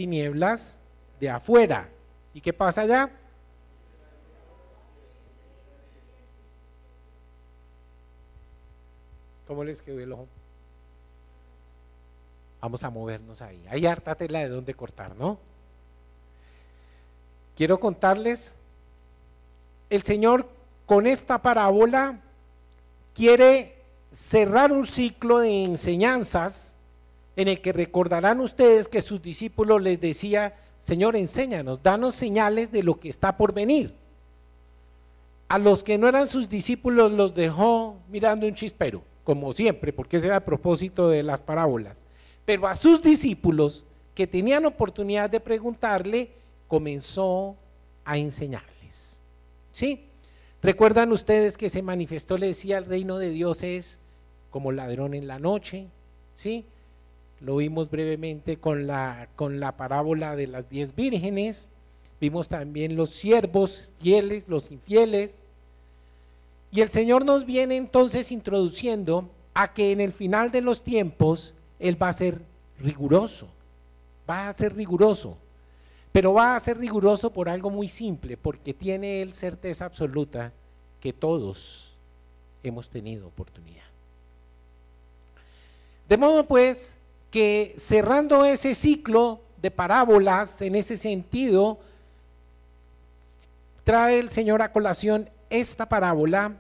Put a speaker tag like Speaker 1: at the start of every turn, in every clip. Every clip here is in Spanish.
Speaker 1: tinieblas de afuera. ¿Y qué pasa allá? ¿Cómo les quedó el ojo? Vamos a movernos ahí. Hay harta tela de dónde cortar, ¿no? Quiero contarles, el Señor con esta parábola quiere cerrar un ciclo de enseñanzas en el que recordarán ustedes que sus discípulos les decía: Señor, enséñanos, danos señales de lo que está por venir. A los que no eran sus discípulos los dejó mirando un chispero, como siempre, porque ese era el propósito de las parábolas. Pero a sus discípulos, que tenían oportunidad de preguntarle, comenzó a enseñarles. ¿Sí? ¿Recuerdan ustedes que se manifestó, le decía, el reino de Dios es como ladrón en la noche? ¿Sí? Lo vimos brevemente con la parábola de las 10 vírgenes, vimos también los siervos fieles, los infieles, y el Señor nos viene entonces introduciendo a que en el final de los tiempos Él va a ser riguroso, pero va a ser riguroso por algo muy simple, porque tiene Él certeza absoluta que todos hemos tenido oportunidad. De modo pues que cerrando ese ciclo de parábolas en ese sentido, trae el Señor a colación esta parábola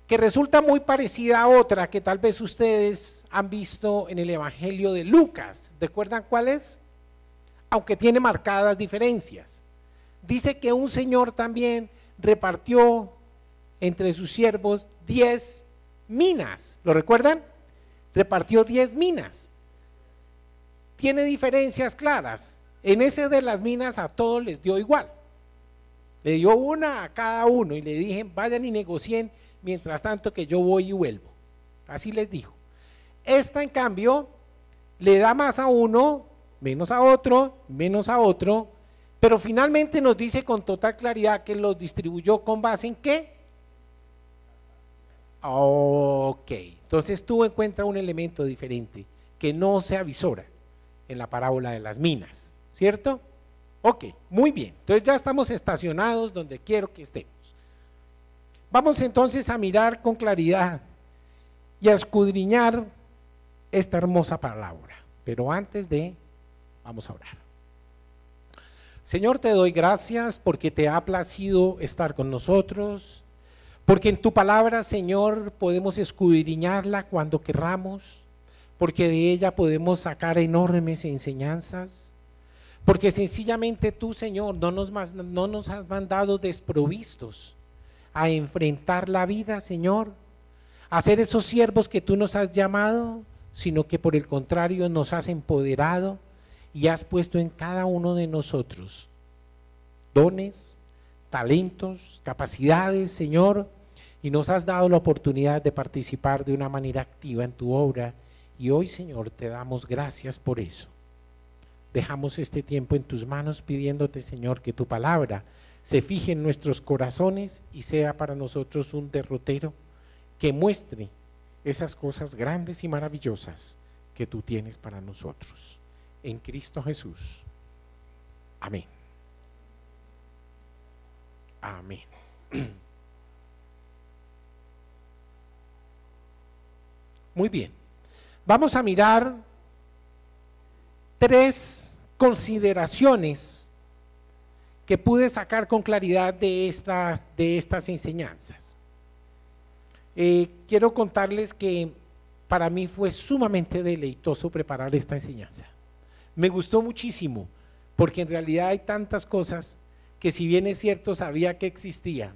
Speaker 1: que resulta muy parecida a otra que tal vez ustedes han visto en el Evangelio de Lucas. ¿Recuerdan cuál es? Aunque tiene marcadas diferencias. Dice que un señor también repartió entre sus siervos 10 minas. ¿Lo recuerdan? Repartió 10 minas. Tiene diferencias claras. En ese de las minas a todos les dio igual. Le dio una a cada uno y le dije: vayan y negocien mientras tanto que yo voy y vuelvo. Así les dijo. Esta en cambio le da más a uno, menos a otro, pero finalmente nos dice con total claridad que los distribuyó con base en ¿qué? Ok, entonces tú encuentras un elemento diferente que no se avisora en la parábola de las minas, ¿cierto? Ok, muy bien, entonces ya estamos estacionados donde quiero que estemos. Vamos entonces a mirar con claridad y a escudriñar esta hermosa palabra, pero antes de, vamos a orar. Señor, te doy gracias porque te ha placido estar con nosotros, porque en tu palabra, Señor, podemos escudriñarla cuando querramos, porque de ella podemos sacar enormes enseñanzas, porque sencillamente tú, Señor, no nos has mandado desprovistos a enfrentar la vida, Señor, a ser esos siervos que tú nos has llamado, sino que por el contrario nos has empoderado y has puesto en cada uno de nosotros dones, talentos, capacidades, Señor, y nos has dado la oportunidad de participar de una manera activa en tu obra, y hoy, Señor, te damos gracias por eso. Dejamos este tiempo en tus manos pidiéndote, Señor, que tu palabra se fije en nuestros corazones y sea para nosotros un derrotero que muestre esas cosas grandes y maravillosas que tú tienes para nosotros. En Cristo Jesús. Amén. Amén. Muy bien. Vamos a mirar 3 consideraciones que pude sacar con claridad de estas enseñanzas. Quiero contarles que para mí fue sumamente deleitoso preparar esta enseñanza. Me gustó muchísimo, porque en realidad hay tantas cosas que, si bien es cierto sabía que existían,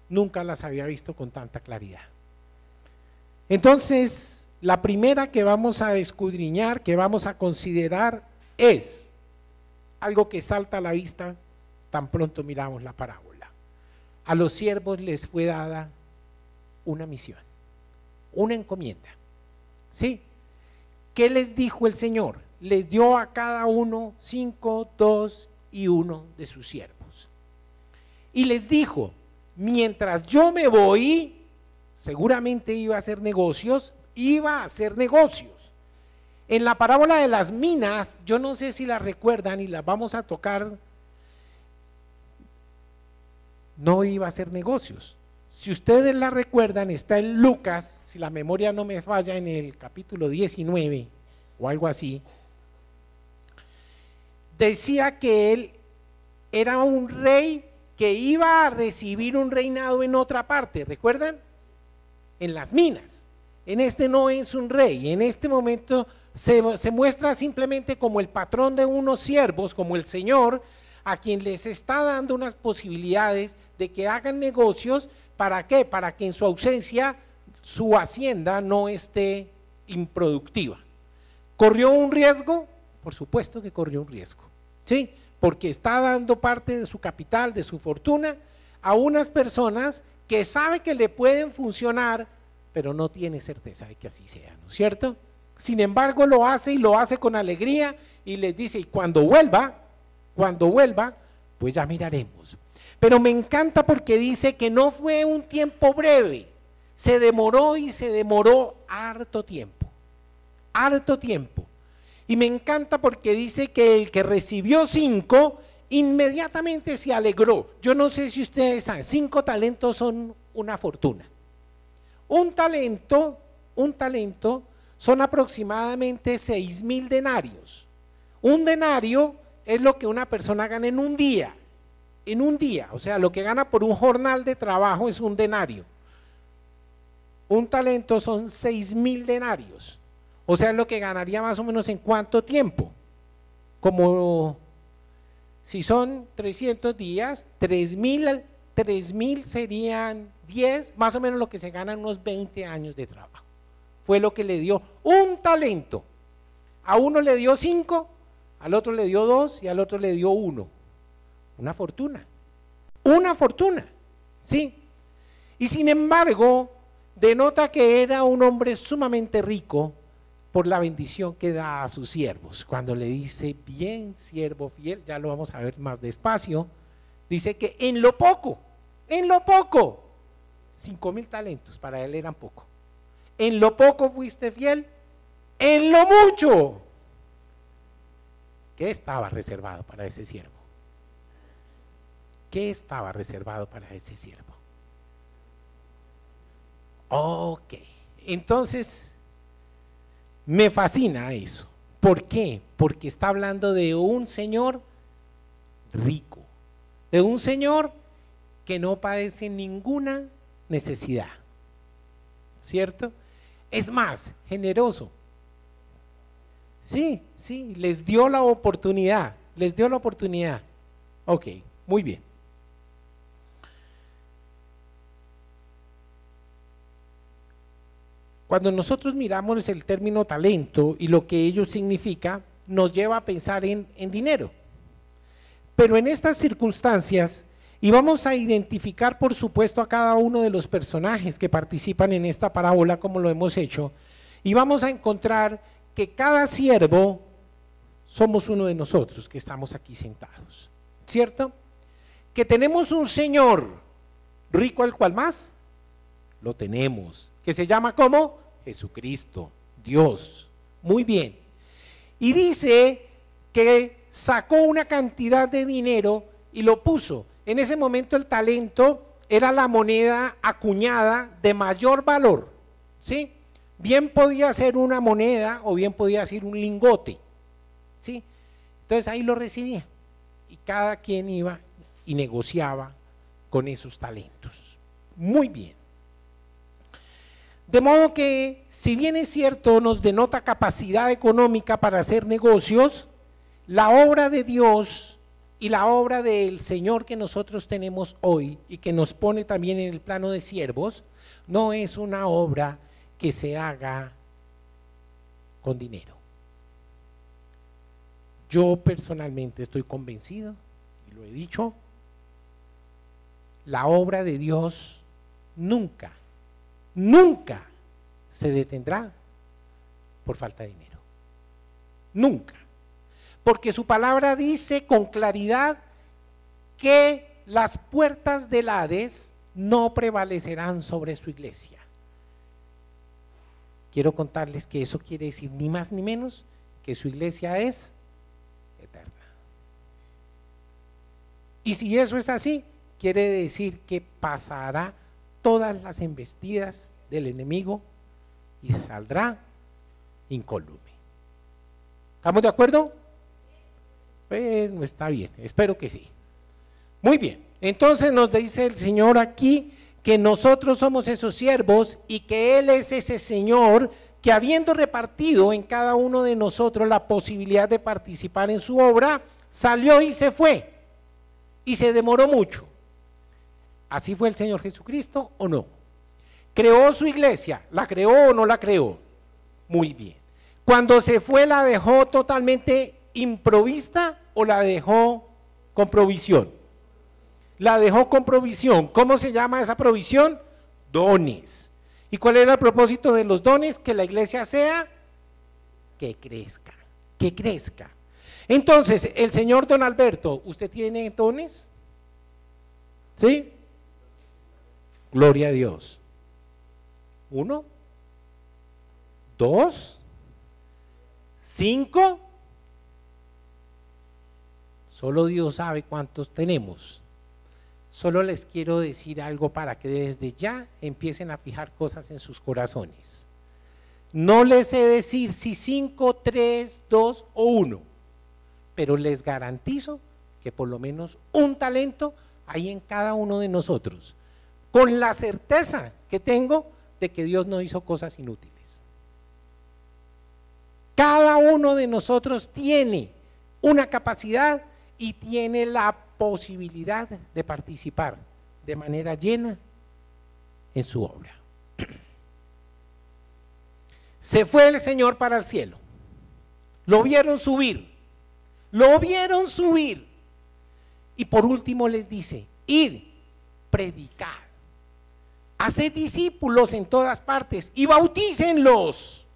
Speaker 1: nunca las había visto con tanta claridad. Entonces, la primera que vamos a escudriñar, que vamos a considerar, es algo que salta a la vista tan pronto miramos la parábola. A los siervos les fue dada una misión, una encomienda. ¿Sí? ¿Qué les dijo el Señor? Les dio a cada uno 5, 2 y 1 de sus siervos. Y les dijo: mientras yo me voy, seguramente iba a hacer negocios, En la parábola de las minas, yo no sé si la recuerdan y las vamos a tocar, no iba a hacer negocios. Si ustedes la recuerdan, está en Lucas, si la memoria no me falla, en el capítulo 19 o algo así. Decía que él era un rey que iba a recibir un reinado en otra parte, ¿recuerdan? En las minas. En este no es un rey, en este momento se muestra simplemente como el patrón de unos siervos, como el Señor, a quien les está dando unas posibilidades de que hagan negocios. ¿Para qué? Para que en su ausencia su hacienda no esté improductiva. ¿Corrió un riesgo? Por supuesto que corrió un riesgo, ¿sí? Porque está dando parte de su capital, de su fortuna, a unas personas que sabe que le pueden funcionar, pero no tiene certeza de que así sea, ¿no es cierto? Sin embargo, lo hace y lo hace con alegría y les dice, y cuando vuelva, pues ya miraremos. Pero me encanta porque dice que no fue un tiempo breve, se demoró y se demoró harto tiempo, harto tiempo. Y me encanta porque dice que el que recibió 5, inmediatamente se alegró. Yo no sé si ustedes saben, 5 talentos son una fortuna. Un talento son aproximadamente 6.000 denarios. Un denario es lo que una persona gana en un día, o sea, lo que gana por un jornal de trabajo es un denario. Un talento son 6.000 denarios, o sea, lo que ganaría más o menos en ¿cuánto tiempo? Como si son 300 días, 3.000 serían 10, más o menos lo que se gana en unos 20 años de trabajo. Fue lo que le dio un talento. A uno le dio 5, al otro le dio 2 y al otro le dio 1. Una fortuna, ¿sí? Y sin embargo, denota que era un hombre sumamente rico por la bendición que da a sus siervos. Cuando le dice, bien, siervo fiel, ya lo vamos a ver más despacio, dice que en lo poco, 5.000 talentos, para él eran poco. En lo poco fuiste fiel, en lo mucho. ¿Qué estaba reservado para ese siervo? ¿Qué estaba reservado para ese siervo? Ok, entonces me fascina eso. ¿Por qué? Porque está hablando de un señor rico, de un señor que no padece ninguna necesidad, ¿cierto? Es más, generoso. Sí, les dio la oportunidad, Ok, muy bien. Cuando nosotros miramos el término talento y lo que ello significa, nos lleva a pensar en dinero. Pero en estas circunstancias, y vamos a identificar por supuesto a cada uno de los personajes que participan en esta parábola como lo hemos hecho, y vamos a encontrar que cada siervo somos uno de nosotros que estamos aquí sentados, ¿cierto? Que tenemos un Señor rico al cual más lo tenemos, que se llama ¿cómo? Jesucristo, Dios. Muy bien. Y dice que sacó una cantidad de dinero y lo puso. En ese momento el talento era la moneda acuñada de mayor valor, ¿sí? Bien podía ser una moneda o bien podía ser un lingote, ¿sí? Entonces ahí lo recibía y cada quien iba y negociaba con esos talentos. Muy bien. De modo que, si bien es cierto, nos denota capacidad económica para hacer negocios, la obra de Dios y la obra del Señor que nosotros tenemos hoy y que nos pone también en el plano de siervos, no es una obra que se haga con dinero. Yo personalmente estoy convencido, y lo he dicho, la obra de Dios nunca se detendrá por falta de dinero. Nunca. Porque su palabra dice con claridad que las puertas del Hades no prevalecerán sobre su iglesia. quiero contarles que eso quiere decir ni más ni menos que su iglesia es eterna. Y si eso es así, quiere decir que pasará todas las embestidas del enemigo y se saldrá incólume. ¿Estamos de acuerdo? Bueno, está bien, espero que sí. Muy bien, entonces nos dice el Señor aquí que nosotros somos esos siervos y que Él es ese Señor que, habiendo repartido en cada uno de nosotros la posibilidad de participar en su obra, salió y se fue, y se demoró mucho. ¿Así fue el Señor Jesucristo o no? ¿Creó su iglesia? ¿La creó o no la creó? Muy bien. Cuando se fue, ¿la dejó totalmente improvista o la dejó con provisión? La dejó con provisión. ¿Cómo se llama esa provisión? Dones. ¿Y cuál era el propósito de los dones? Que la iglesia sea, que crezca, que crezca. Entonces, el señor Don Alberto, ¿usted tiene dones? ¿Sí? Gloria a Dios. 1, 2, 5. Solo Dios sabe cuántos tenemos. Solo les quiero decir algo para que desde ya empiecen a fijar cosas en sus corazones. No les sé decir si 5, 3, 2 o 1, pero les garantizo que por lo menos un talento hay en cada uno de nosotros, con la certeza que tengo de que Dios no hizo cosas inútiles. Cada uno de nosotros tiene una capacidad y tiene la posibilidad de participar de manera llena en su obra. Se fue el Señor para el cielo, lo vieron subir, y por último les dice: id, predicad, haced discípulos en todas partes y bautícenlos,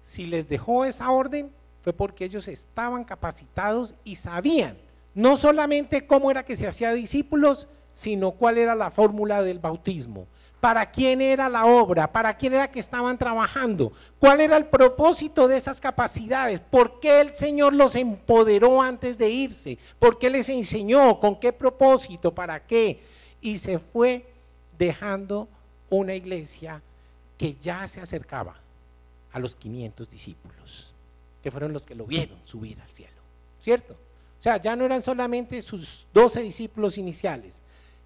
Speaker 1: Si les dejó esa orden fue porque ellos estaban capacitados y sabían no solamente cómo era que se hacía discípulos, sino cuál era la fórmula del bautismo, para quién era la obra, para quién era que estaban trabajando, cuál era el propósito de esas capacidades, por qué el Señor los empoderó antes de irse, por qué les enseñó, con qué propósito, para qué, y se fue dejando una iglesia que ya se acercaba a los 500 discípulos, que fueron los que lo vieron subir al cielo, ¿cierto? O sea, ya no eran solamente sus 12 discípulos iniciales,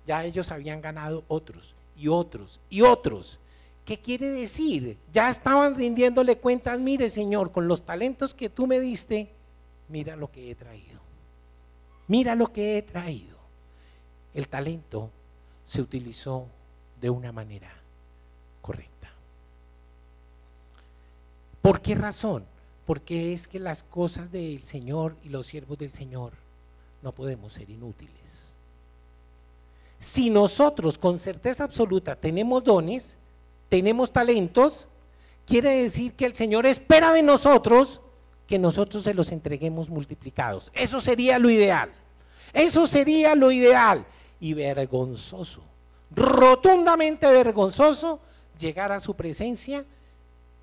Speaker 1: ya ellos habían ganado otros y otros y otros. ¿Qué quiere decir? Ya estaban rindiéndole cuentas: mire, Señor, con los talentos que tú me diste, mira lo que he traído, mira lo que he traído. El talento se utilizó de una manera correcta. ¿Por qué razón? Porque es que las cosas del Señor y los siervos del Señor no podemos ser inútiles. Si nosotros con certeza absoluta tenemos dones, tenemos talentos, quiere decir que el Señor espera de nosotros que nosotros se los entreguemos multiplicados. Eso sería lo ideal. Eso sería lo ideal. Y vergonzoso, rotundamente vergonzoso, llegar a su presencia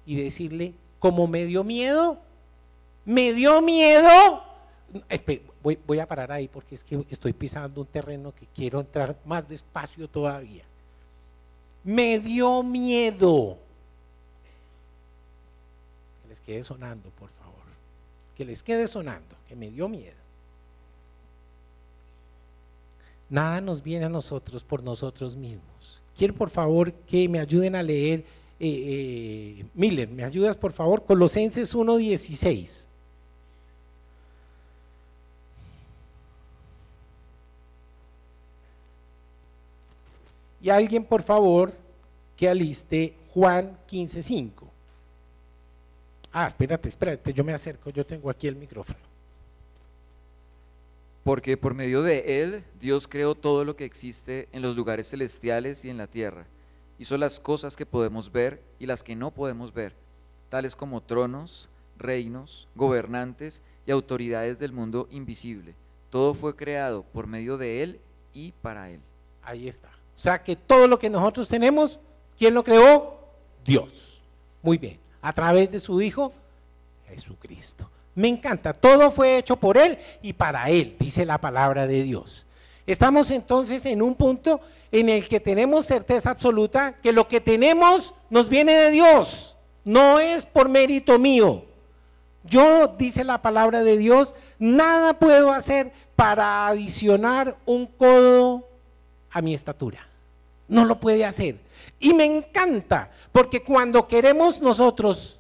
Speaker 1: y decirle: como me dio miedo, espera, voy a parar ahí porque es que estoy pisando un terreno que quiero entrar más despacio todavía. Me dio miedo. Que les quede sonando, por favor, que les quede sonando, que me dio miedo. Nada nos viene a nosotros por nosotros mismos. Quiero por favor que me ayuden a leer. Miller, ¿me ayudas por favor? Colosenses 1:16. Y alguien por favor que aliste Juan 15:5. Espérate, yo me acerco, yo tengo aquí el micrófono.
Speaker 2: Porque por medio de Él Dios creó todo lo que existe en los lugares celestiales y en la tierra. Hizo las cosas que podemos ver y las que no podemos ver, tales como tronos, reinos, gobernantes y autoridades del mundo invisible. Todo fue creado por medio de Él y para Él.
Speaker 1: Ahí está. O sea que todo lo que nosotros tenemos, ¿quién lo creó? Dios. Muy bien, a través de su Hijo Jesucristo. Me encanta, todo fue hecho por Él y para Él, dice la palabra de Dios. Estamos entonces en un punto en el que tenemos certeza absoluta que lo que tenemos nos viene de Dios, no es por mérito mío. Yo, dice la palabra de Dios, nada puedo hacer para adicionar un codo a mi estatura. No lo puede hacer. Y me encanta, porque cuando queremos nosotros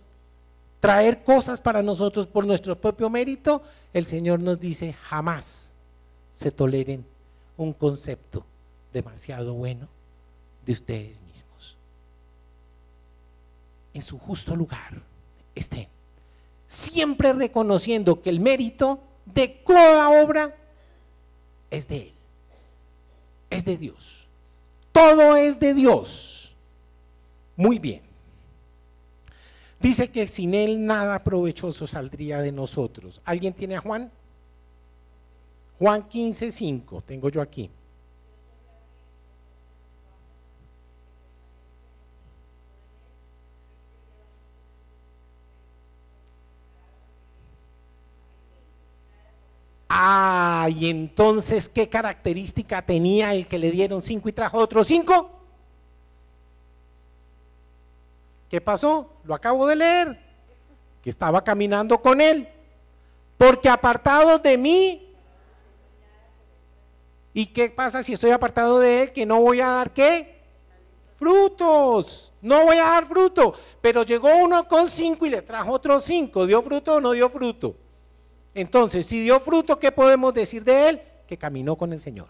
Speaker 1: traer cosas para nosotros por nuestro propio mérito, el Señor nos dice, jamás se toleren un concepto demasiado bueno de ustedes mismos. En su justo lugar estén, siempre reconociendo que el mérito de toda obra es de Él, es de Dios, todo es de Dios. Muy bien. Dice que sin Él nada provechoso saldría de nosotros. ¿Alguien tiene a Juan? Juan 15:5, tengo yo aquí. Ah, y entonces, ¿qué característica tenía el que le dieron 5 y trajo otros 5? ¿Qué pasó? Lo acabo de leer, que estaba caminando con Él, porque apartados de mí. ¿Y qué pasa si estoy apartado de Él? Que no voy a dar ¿qué? Frutos, no voy a dar fruto. Pero llegó uno con 5 y le trajo otros 5, ¿dio fruto o no dio fruto? Entonces, si dio fruto, ¿qué podemos decir de Él? Que caminó con el Señor,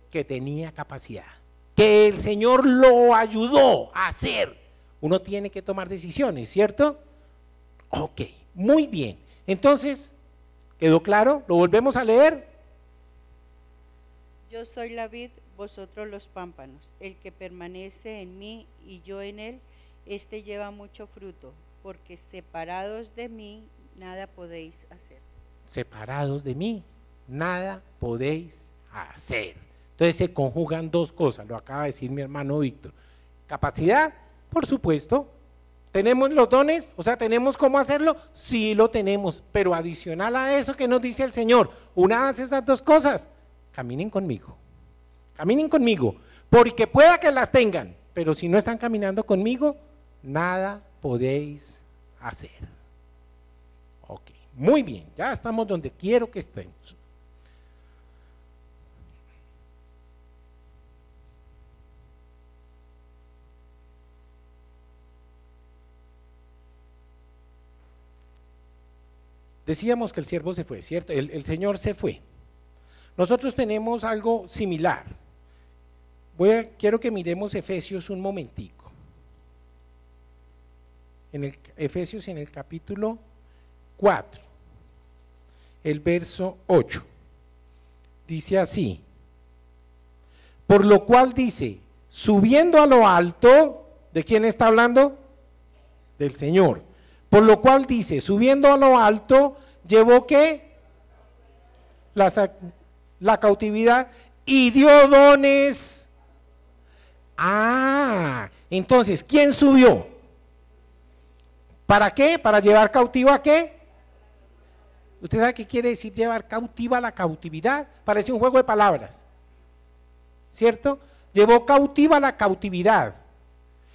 Speaker 1: que tenía capacidad, que el Señor lo ayudó a hacer. Uno tiene que tomar decisiones, ¿cierto? Ok, muy bien. Entonces, ¿quedó claro? ¿Lo volvemos a leer?
Speaker 3: Yo soy la vid, vosotros los pámpanos. El que permanece en mí y yo en él, éste lleva mucho fruto, porque separados de mí nada podéis hacer.
Speaker 1: Separados de mí, nada podéis hacer. Entonces se conjugan dos cosas, lo acaba de decir mi hermano Víctor. Capacidad, por supuesto. ¿Tenemos los dones? O sea, ¿tenemos cómo hacerlo? Sí lo tenemos, pero adicional a eso que nos dice el Señor, una de esas dos cosas, caminen conmigo, porque pueda que las tengan, pero si no están caminando conmigo, nada podéis hacer. Ok, muy bien, ya estamos donde quiero que estemos. Decíamos que el siervo se fue, ¿cierto? El Señor se fue. Nosotros tenemos algo similar. Quiero que miremos Efesios un momentico. Efesios en el capítulo 4, el verso 8. Dice así: por lo cual dice, subiendo a lo alto, ¿de quién está hablando? Del Señor. Por lo cual dice, subiendo a lo alto, llevó ¿qué? La cautividad y dio dones. Ah, entonces, ¿quién subió? ¿Para qué? ¿Para llevar cautiva a qué? ¿Usted sabe qué quiere decir llevar cautiva la cautividad? Parece un juego de palabras, ¿cierto? Llevó cautiva la cautividad.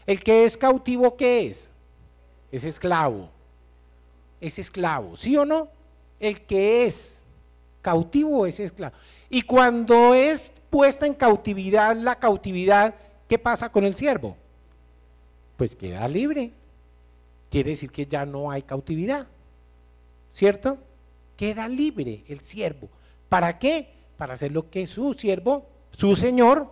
Speaker 1: ¿El que es cautivo qué es? Es esclavo. Es esclavo, ¿sí o no? El que es cautivo es esclavo. Y cuando es puesta en cautividad la cautividad, ¿qué pasa con el siervo? Pues queda libre. Quiere decir que ya no hay cautividad, ¿cierto? Queda libre el siervo. ¿Para qué? Para hacer lo que su siervo, su señor,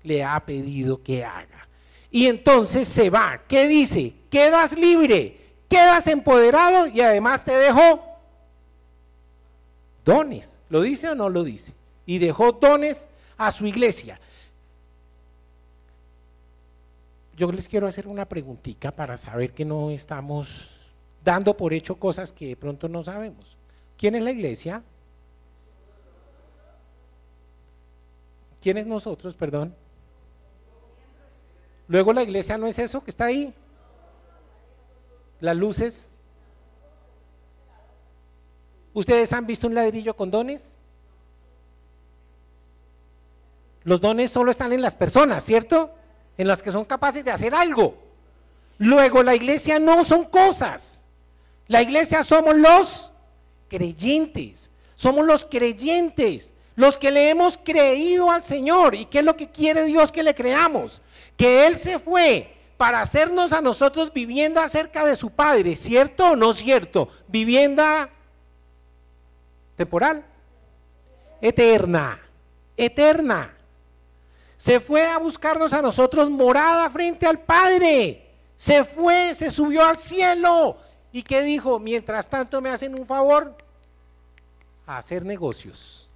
Speaker 1: le ha pedido que haga. Y entonces se va. ¿Qué dice? Quedas libre, quedas empoderado y además te dejó dones. ¿Lo dice o no lo dice? Y dejó dones a su iglesia. Yo les quiero hacer una preguntita para saber que no estamos dando por hecho cosas que de pronto no sabemos. ¿Quién es la iglesia? ¿Quién es nosotros, perdón? Luego la iglesia no es eso que está ahí. Las luces. ¿Ustedes han visto un ladrillo con dones? Los dones solo están en las personas, ¿cierto? En las que son capaces de hacer algo. Luego la iglesia no son cosas. La iglesia somos los creyentes. Somos los creyentes, los que le hemos creído al Señor. ¿Y qué es lo que quiere Dios que le creamos? Que Él se fue para hacernos a nosotros vivienda cerca de su Padre, ¿cierto o no cierto? Vivienda temporal, eterna, eterna. Se fue a buscarnos a nosotros morada frente al Padre. Se fue, se subió al cielo. ¿Y qué dijo? Mientras tanto me hacen un favor, a hacer negocios.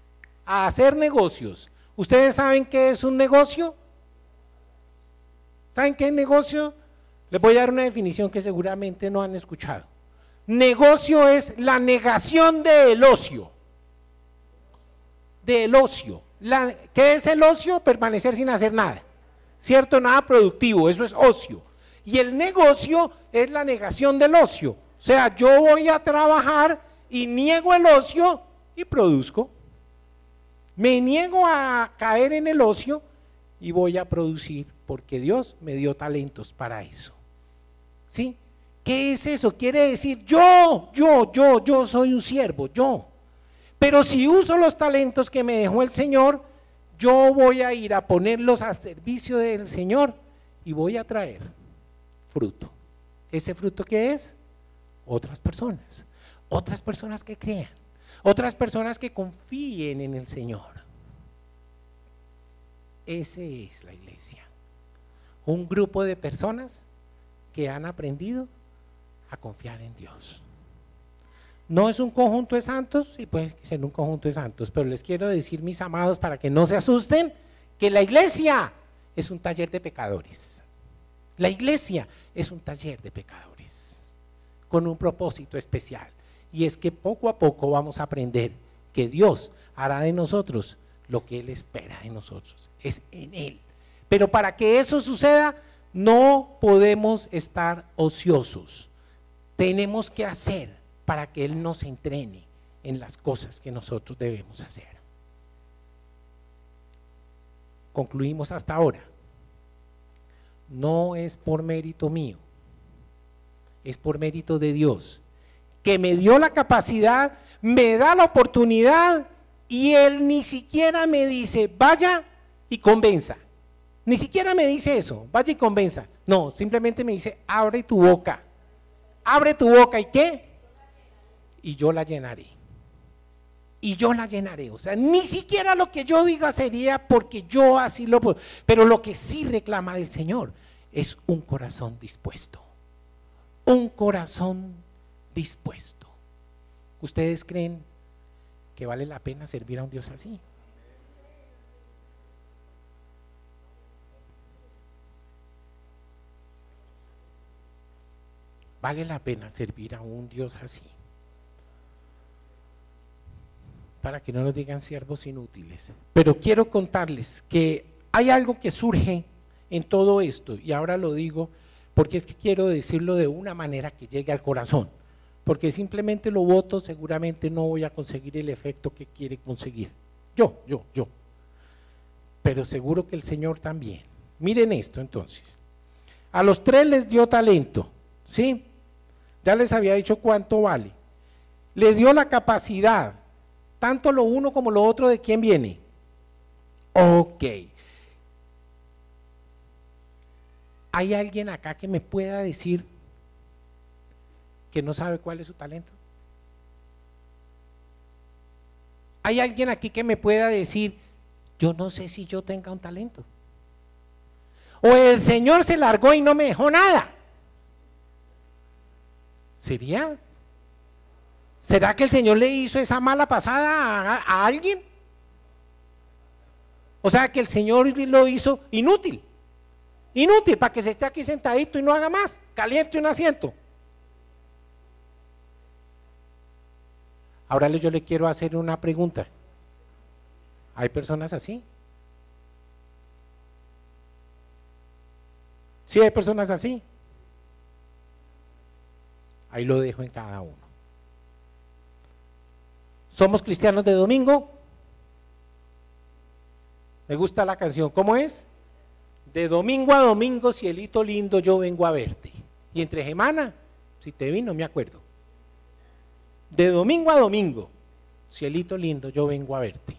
Speaker 1: A hacer negocios. ¿Ustedes saben qué es un negocio? ¿Saben qué es negocio? Les voy a dar una definición que seguramente no han escuchado. Negocio es la negación del ocio. Del ocio. ¿Qué es el ocio? Permanecer sin hacer nada, ¿cierto? Nada productivo, eso es ocio. Y el negocio es la negación del ocio. O sea, yo voy a trabajar y niego el ocio y produzco. Me niego a caer en el ocio y voy a producir, porque Dios me dio talentos para eso. ¿Sí? ¿Qué es eso? Quiere decir yo soy un siervo, yo. Pero si uso los talentos que me dejó el Señor, yo voy a ir a ponerlos al servicio del Señor y voy a traer fruto. ¿Ese fruto qué es? Otras personas que crean, otras personas que confíen en el Señor. Ese es la iglesia. Un grupo de personas que han aprendido a confiar en Dios. No es un conjunto de santos, y puede ser un conjunto de santos, pero les quiero decir, mis amados, para que no se asusten, que la iglesia es un taller de pecadores. La iglesia es un taller de pecadores, con un propósito especial, y es que poco a poco vamos a aprender que Dios hará de nosotros lo que Él espera de nosotros, es en Él. Pero para que eso suceda, no podemos estar ociosos, tenemos que hacer para que Él nos entrene en las cosas que nosotros debemos hacer. Concluimos hasta ahora. No es por mérito mío, es por mérito de Dios, que me dio la capacidad, me da la oportunidad, y Él ni siquiera me dice, vaya y convenza. Ni siquiera me dice eso, vaya y convenza. No, simplemente me dice, abre tu boca. Abre tu boca, ¿y qué? Y yo la llenaré. Y yo la llenaré. O sea, ni siquiera lo que yo diga sería porque yo así lo puedo. Pero lo que sí reclama del Señor es un corazón dispuesto. Un corazón dispuesto. ¿Ustedes creen que vale la pena servir a un Dios así? Vale la pena servir a un Dios así. Para que no nos digan siervos inútiles. Pero quiero contarles que hay algo que surge en todo esto, y ahora lo digo porque es que quiero decirlo de una manera que llegue al corazón, porque simplemente lo voto, seguramente no voy a conseguir el efecto que quiere conseguir. Yo. Pero seguro que el Señor también. Miren esto entonces. A los 3 les dio talento, ¿sí? Ya les había dicho cuánto vale. Les dio la capacidad. Tanto lo uno como lo otro, ¿de quién viene? Ok. ¿Hay alguien acá que me pueda decir que no sabe cuál es su talento? ¿Hay alguien aquí que me pueda decir, yo no sé si yo tenga un talento? O el Señor se largó y no me dejó nada. ¿Será que el Señor le hizo esa mala pasada a alguien? O sea que el Señor lo hizo inútil para que se esté aquí sentadito y no haga más, caliente un asiento. Ahora yo le quiero hacer una pregunta. ¿Hay personas así? ¿Sí hay personas así? Ahí lo dejo en cada uno. ¿Somos cristianos de domingo? Me gusta la canción, ¿cómo es? De domingo a domingo, cielito lindo, yo vengo a verte. Y entre semana, si te vi, no me acuerdo. De domingo a domingo, cielito lindo, yo vengo a verte.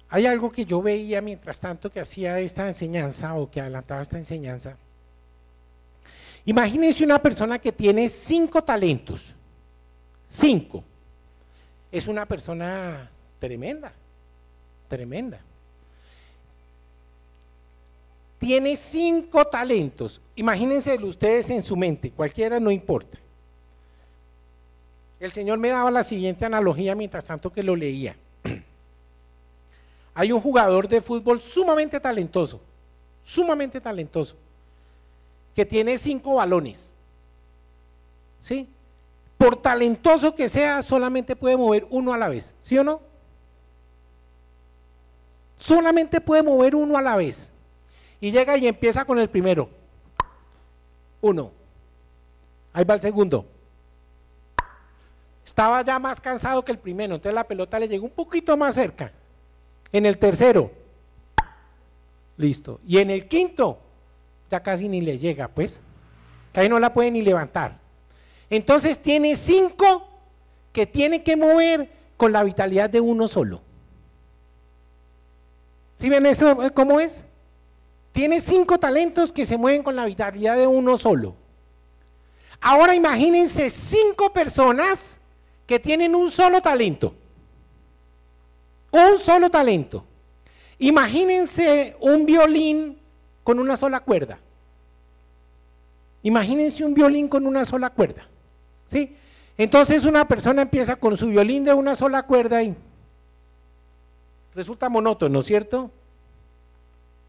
Speaker 1: Hay algo que yo veía mientras tanto que hacía esta enseñanza o que adelantaba esta enseñanza. Imagínense una persona que tiene 5 talentos. 5. Es una persona tremenda, tremenda. Tiene 5 talentos. Imagínense ustedes en su mente, cualquiera no importa. El Señor me daba la siguiente analogía mientras tanto que lo leía. Hay un jugador de fútbol sumamente talentoso, que tiene 5 balones, ¿sí? Por talentoso que sea, solamente puede mover uno a la vez, ¿sí o no? Solamente puede mover uno a la vez. Y llega y empieza con el primero. 1. Ahí va el segundo. Estaba ya más cansado que el primero, entonces la pelota le llegó un poquito más cerca. En el tercero, listo. Y en el quinto, ya casi ni le llega, pues, que ahí no la puede ni levantar. Entonces tiene 5 que tiene que mover con la vitalidad de uno solo. ¿Sí ven eso cómo es? Tiene 5 talentos que se mueven con la vitalidad de uno solo. Ahora imagínense 5 personas que tienen un solo talento. Un solo talento. Imagínense un violín con una sola cuerda. Imagínense un violín con una sola cuerda. ¿Sí? Entonces una persona empieza con su violín de una sola cuerda y resulta monótono, ¿cierto?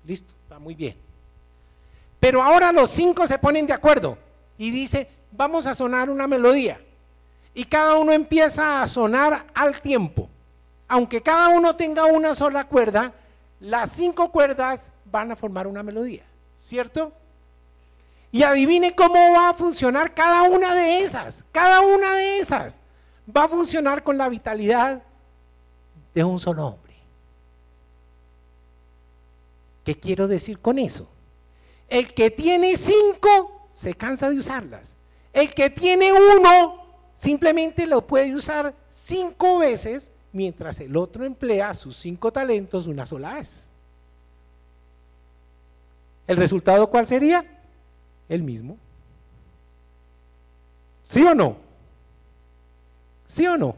Speaker 1: Listo, está muy bien. Pero ahora los 5 se ponen de acuerdo y dice, vamos a sonar una melodía. Y cada uno empieza a sonar al tiempo. Aunque cada uno tenga una sola cuerda, las 5 cuerdas van a formar una melodía, ¿cierto? Y adivine cómo va a funcionar cada una de esas. Cada una de esas va a funcionar con la vitalidad de un solo hombre. ¿Qué quiero decir con eso? El que tiene 5 se cansa de usarlas. El que tiene 1 simplemente lo puede usar 5 veces, mientras el otro emplea sus 5 talentos una sola vez. ¿El resultado cuál sería? El mismo. ¿Sí o no? ¿Sí o no?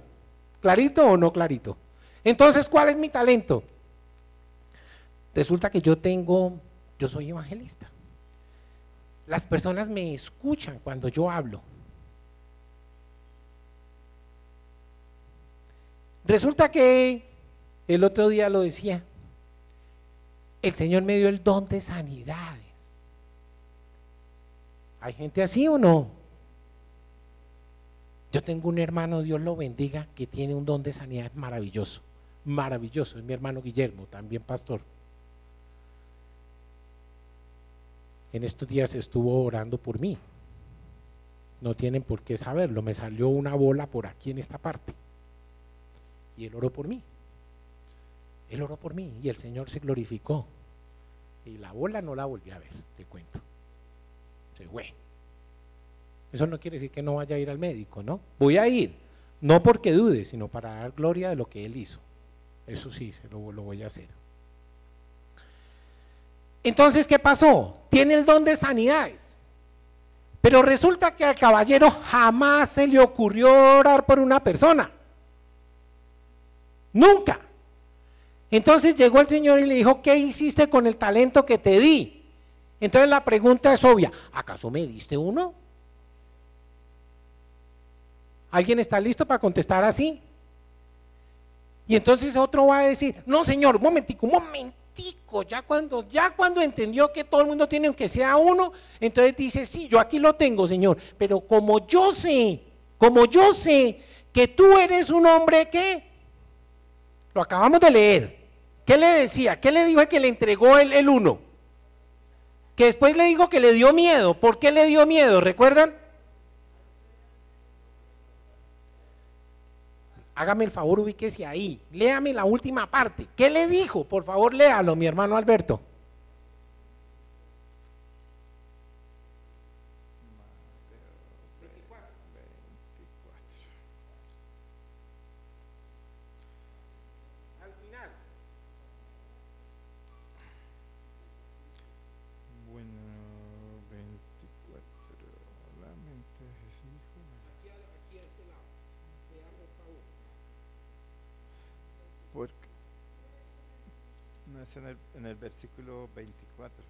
Speaker 1: ¿Clarito o no clarito? Entonces, ¿cuál es mi talento? Resulta que yo soy evangelista. Las personas me escuchan cuando yo hablo. Resulta que el otro día lo decía, el Señor me dio el don de sanidades. ¿Hay gente así o no? Yo tengo un hermano, Dios lo bendiga, que tiene un don de sanidades maravilloso, maravilloso, es mi hermano Guillermo, también pastor. En estos días estuvo orando por mí, no tienen por qué saberlo, me salió una bola por aquí en esta parte. Y él oró por mí, y el Señor se glorificó, y la bola no la volví a ver, te cuento, se fue. Eso no quiere decir que no vaya a ir al médico, ¿no? Voy a ir, no porque dude, sino para dar gloria de lo que él hizo, eso sí, lo voy a hacer. Entonces, ¿qué pasó? Tiene el don de sanidades, pero resulta que al caballero jamás se le ocurrió orar por una persona. Nunca. Entonces llegó el Señor y le dijo, ¿qué hiciste con el talento que te di? Entonces la pregunta es obvia, ¿acaso me diste uno? ¿Alguien está listo para contestar así? Y entonces otro va a decir, no Señor, un momentico, momentico, ya cuando entendió que todo el mundo tiene que sea uno, entonces dice, sí, yo aquí lo tengo, Señor, pero como yo sé que tú eres un hombre que, lo acabamos de leer, ¿qué le decía? ¿Qué le dijo el que le entregó el uno? Que después le dijo que le dio miedo. ¿Por qué le dio miedo? ¿Recuerdan? Hágame el favor, ubíquese ahí, léame la última parte. ¿Qué le dijo? Por favor, léalo, mi hermano Alberto. Al final.
Speaker 4: Bueno, 24. La mente es hijo.
Speaker 1: Aquí a este lado. Léame el favor.
Speaker 4: Porque no es en el versículo 24.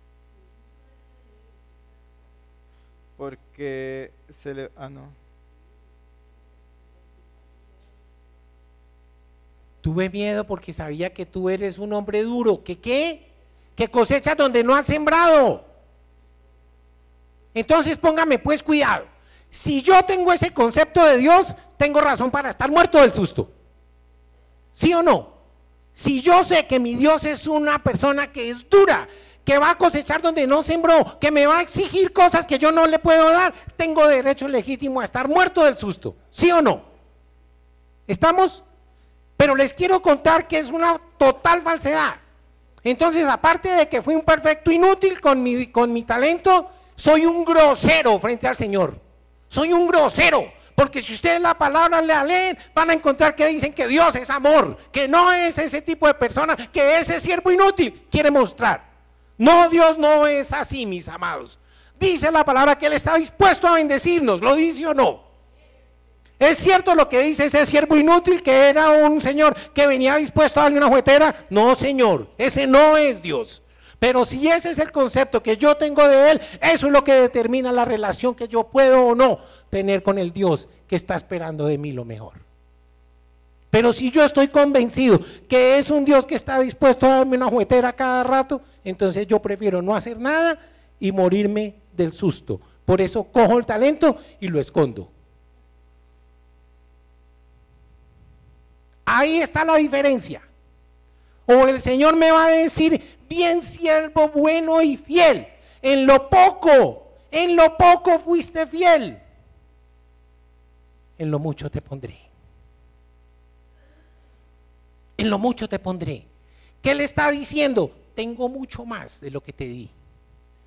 Speaker 4: Porque se le no.
Speaker 1: Tuve miedo porque sabía que tú eres un hombre duro. ¿Que qué? Que cosechas donde no has sembrado. Entonces póngame pues cuidado. Si yo tengo ese concepto de Dios, tengo razón para estar muerto del susto. ¿Sí o no? Si yo sé que mi Dios es una persona que es dura, que va a cosechar donde no sembró, que me va a exigir cosas que yo no le puedo dar, tengo derecho legítimo a estar muerto del susto. ¿Sí o no? ¿Estamos? Pero les quiero contar que es una total falsedad. Entonces, aparte de que fui un perfecto inútil con mi talento, soy un grosero frente al Señor. Soy un grosero. Porque si ustedes la palabra la leen, van a encontrar que dicen que Dios es amor, que no es ese tipo de persona que ese siervo inútil quiere mostrar. No, Dios no es así, mis amados. Dice la palabra que Él está dispuesto a bendecirnos, ¿lo dice o no? ¿Es cierto lo que dice ese siervo inútil, que era un señor que venía dispuesto a darle una juguetera? No, Señor, ese no es Dios. Pero si ese es el concepto que yo tengo de Él, eso es lo que determina la relación que yo puedo o no tener con el Dios que está esperando de mí lo mejor. Pero si yo estoy convencido que es un Dios que está dispuesto a darme una juguetera cada rato, entonces yo prefiero no hacer nada y morirme del susto. Por eso cojo el talento y lo escondo. Ahí está la diferencia. O el Señor me va a decir, bien siervo bueno y fiel, en lo poco fuiste fiel, en lo mucho te pondré. En lo mucho te pondré. ¿Qué le está diciendo? Tengo mucho más de lo que te di.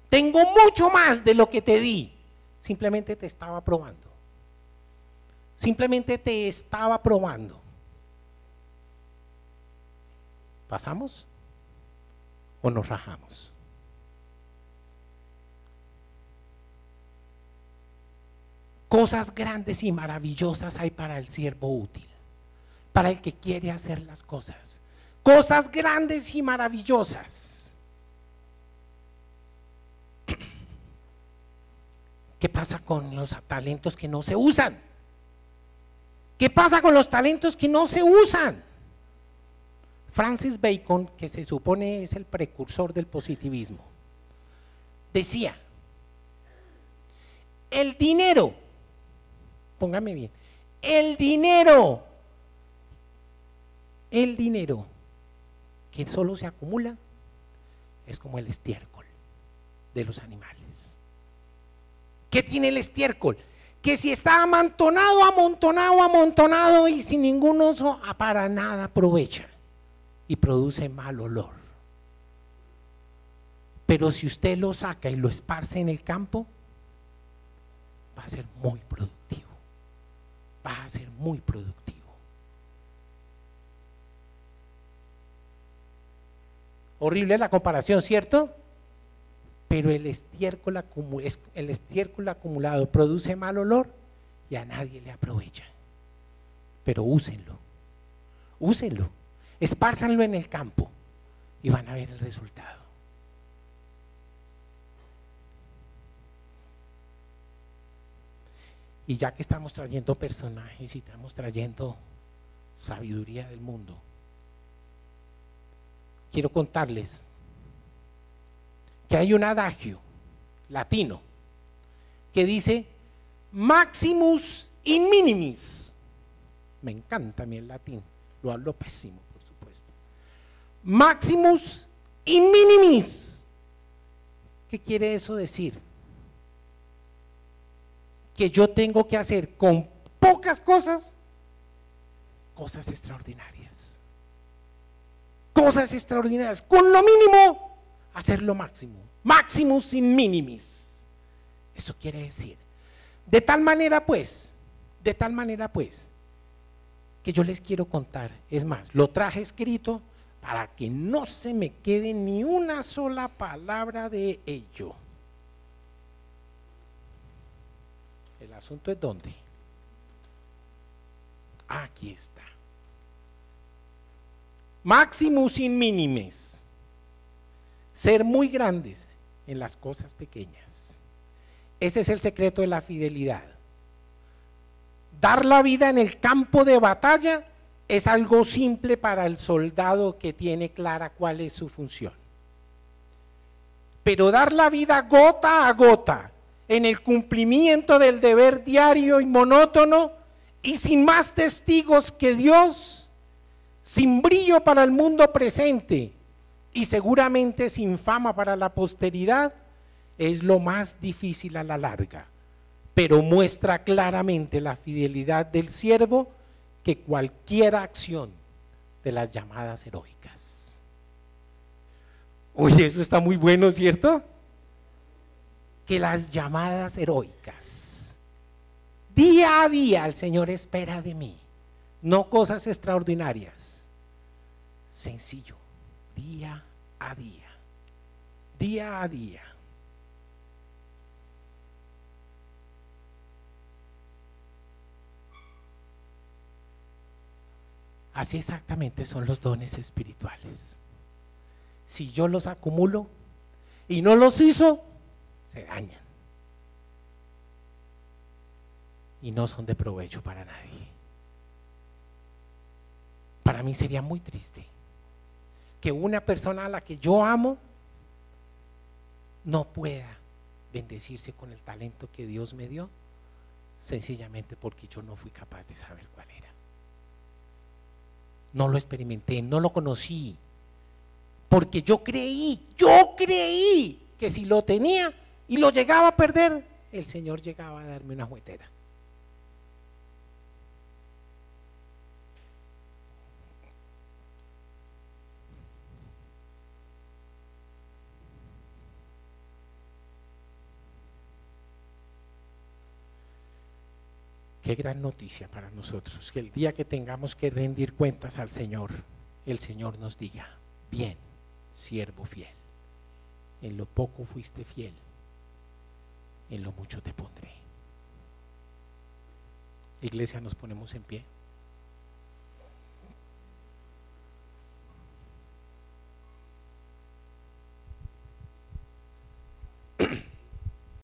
Speaker 1: Tengo mucho más de lo que te di. Simplemente te estaba probando. Simplemente te estaba probando. ¿Pasamos o nos rajamos? Cosas grandes y maravillosas hay para el siervo útil, para el que quiere hacer las cosas. Cosas grandes y maravillosas. ¿Qué pasa con los talentos que no se usan? ¿Qué pasa con los talentos que no se usan? Francis Bacon, que se supone es el precursor del positivismo, decía, el dinero, póngame bien, el dinero que solo se acumula es como el estiércol de los animales. ¿Qué tiene el estiércol? Que si está amontonado y sin ningún uso, para nada aprovecha y produce mal olor. Pero si usted lo saca y lo esparce en el campo, va a ser muy productivo. Va a ser muy productivo. Horrible la comparación, ¿cierto? Pero el estiércol acumulado produce mal olor y a nadie le aprovecha. Pero úsenlo, espárzanlo en el campo y van a ver el resultado. Y ya que estamos trayendo personajes y estamos trayendo sabiduría del mundo, quiero contarles que hay un adagio latino que dice maximus in minimis. Me encanta a mí el latín, lo hablo pésimo, por supuesto. Maximus in minimis. ¿Qué quiere eso decir? Que yo tengo que hacer con pocas cosas, cosas extraordinarias. Cosas extraordinarias, con lo mínimo, hacer lo máximo. Maximus in minimis. Eso quiere decir. De tal manera pues, que yo les quiero contar, es más, lo traje escrito para que no se me quede ni una sola palabra de ello. El asunto es ¿dónde? Aquí está. Maximus in minimis. Ser muy grandes en las cosas pequeñas. Ese es el secreto de la fidelidad. Dar la vida en el campo de batalla es algo simple para el soldado que tiene clara cuál es su función. Pero dar la vida gota a gota en el cumplimiento del deber diario y monótono y sin más testigos que Dios, sin brillo para el mundo presente y seguramente sin fama para la posteridad, es lo más difícil a la larga, pero muestra claramente la fidelidad del siervo que cualquier acción de las llamadas heroicas. Oye, eso está muy bueno, ¿cierto? Que las llamadas heroicas, día a día el Señor espera de mí, no cosas extraordinarias, sencillo, día a día, día a día. Así exactamente son los dones espirituales. Si yo los acumulo y no los hizo, se dañan y no son de provecho para nadie. Para mí sería muy triste que una persona a la que yo amo no pueda bendecirse con el talento que Dios me dio, sencillamente porque yo no fui capaz de saber cuál era. No lo experimenté, no lo conocí, porque yo creí que si lo tenía y lo llegaba a perder, el Señor llegaba a darme una juguetera. Qué gran noticia para nosotros, que el día que tengamos que rendir cuentas al Señor, el Señor nos diga: bien, siervo fiel, en lo poco fuiste fiel, en lo mucho te pondré. Iglesia, nos ponemos en pie.